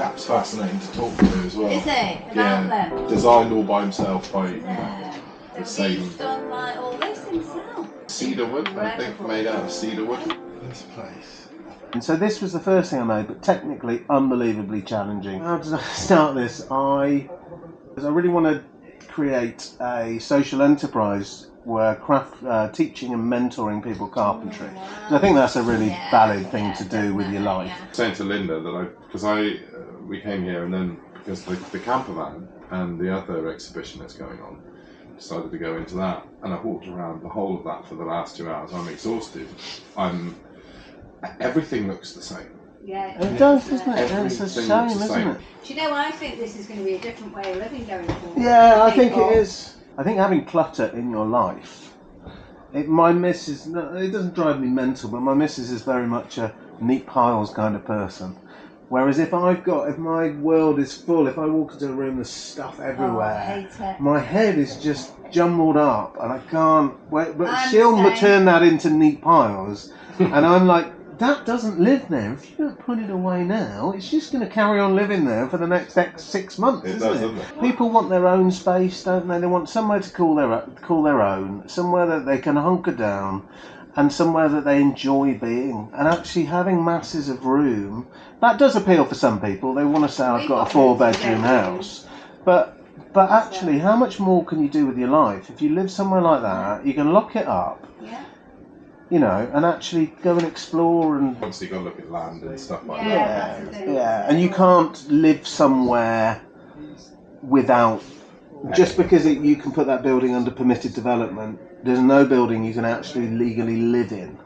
chap's fascinating to talk to as well. Is he? About them? Designed all by himself by the same. He's done like all this himself. Cedar wood, I think, made out of cedar wood. This place. And so this was the first thing I made, but technically unbelievably challenging. How did I start this? I really want to create a social enterprise where teaching and mentoring people carpentry. So I think that's a really valid thing to do with your life. Saying to Linda that we came here and then because the camper van and the other exhibition that's going on, decided to go into that, and I walked around the whole of that for the last 2 hours. I'm exhausted. Everything looks the same. Yeah, it does, doesn't it? It's a shame, isn't it? Do you know, I think this is going to be a different way of living going forward. Yeah, I think it is. I think having clutter in your life, my missus, it doesn't drive me mental, but my missus is very much a neat piles kind of person. Whereas if my world is full, if I walk into a room, there's stuff everywhere. I hate it. My head is just jumbled up, and I can't wait. But she'll turn that into neat piles, and I'm like, that doesn't live there. If you don't put it away now, it's just going to carry on living there for the next 6 months, isn't it? People want their own space, don't they? They want somewhere to call their own, somewhere that they can hunker down, and somewhere that they enjoy being. And actually having masses of room, that does appeal for some people. They want to say, I've got a 4-bedroom house. But actually, how much more can you do with your life? If you live somewhere like that, you can lock it up. Yeah. You know, and actually go and explore and... Once you go look at land and stuff like that. Yeah, and you can't live somewhere without... Just because you can put that building under permitted development, there's no building you can actually legally live in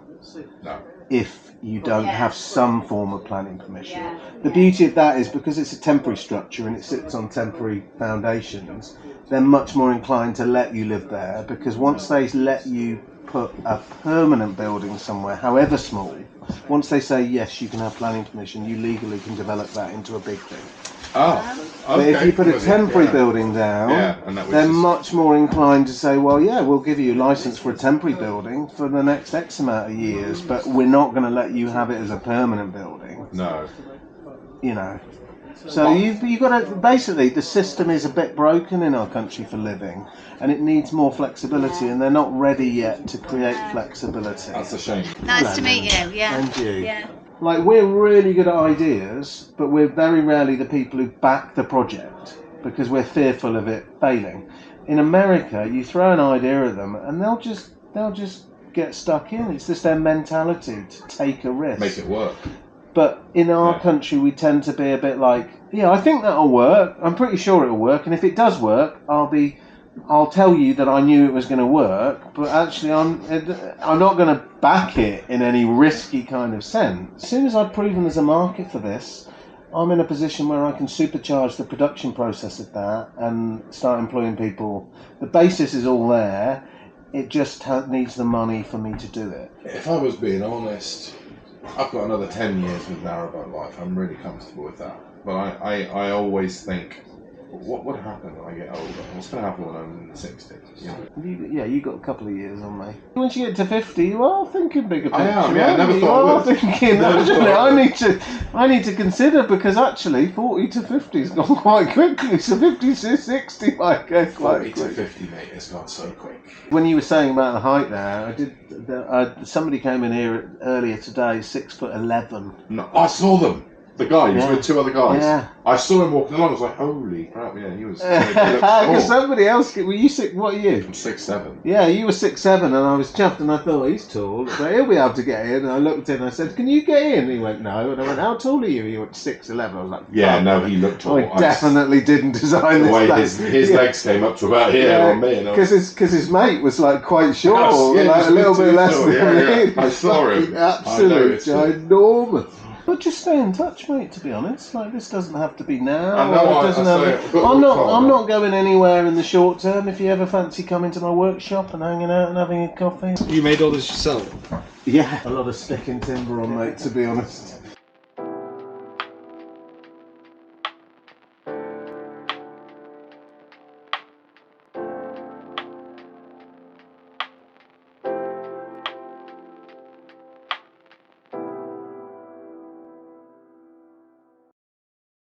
if you don't have some form of planning permission. The beauty of that is because it's a temporary structure and it sits on temporary foundations, they're much more inclined to let you live there, because once they let you put a permanent building somewhere, however small, once they say yes, you can have planning permission, you legally can develop that into a big thing. But if you put a temporary building down, they're much more inclined to say, well, yeah, we'll give you a license for a temporary building for the next X amount of years, but we're not going to let you have it as a permanent building. No. You know. So you've got to, basically, the system is a bit broken in our country for living, and it needs more flexibility, and they're not ready yet to create flexibility. That's a shame. Nice to meet you, yeah. And you. Yeah. Like, we're really good at ideas, but we're very rarely the people who back the project because we're fearful of it failing. In America, you throw an idea at them, and they'll just get stuck in. It's just their mentality to take a risk. Make it work. But in our country, we tend to be a bit like, yeah, I think that'll work. I'm pretty sure it'll work, and if it does work, I'll tell you that I knew it was going to work, but actually I'm not going to back it in any risky kind of sense. As soon as I've proven there's a market for this, I'm in a position where I can supercharge the production process of that and start employing people. The basis is all there. It just needs the money for me to do it. If I was being honest, I've got another 10 years with Narrowboat Life. I'm really comfortable with that. But I always think, what would happen when I get older? What's going to happen when I'm in the 60s? You got a couple of years on me. Once you get to 50, you are thinking bigger picture. I am, yeah. I never thought I would. Thinking, I need to consider, because actually 40 to 50 has gone quite quickly. So 50 to 60 might go quite quick. 40 to 50, mate, it's gone so quick. When you were saying about the height there, somebody came in here earlier today, 6'11". No, I saw them. The guy, he was with 2 other guys. Yeah. I saw him walking along, I was like, holy crap, yeah, he was... Because somebody else... Were you what are you? I'm 6'7". Yeah, you were 6'7", and I was chuffed, and I thought, he's tall, so he'll be able to get in. And I looked in, and I said, can you get in? And he went, no. And I went, how tall are you? He went, 6'11". I was like, yeah, no, he looked tall. I definitely didn't design the this. The way his legs came up to about here on me. Because his mate was like quite short, like a little bit less than me. I saw him. Absolute ginormous. But just stay in touch, mate, to be honest. Like, this doesn't have to be now. I know, I'm not going anywhere in the short term. If you ever fancy coming to my workshop and hanging out and having a coffee. You made all this yourself? Yeah. A lot of sticking timber on, mate, to be honest.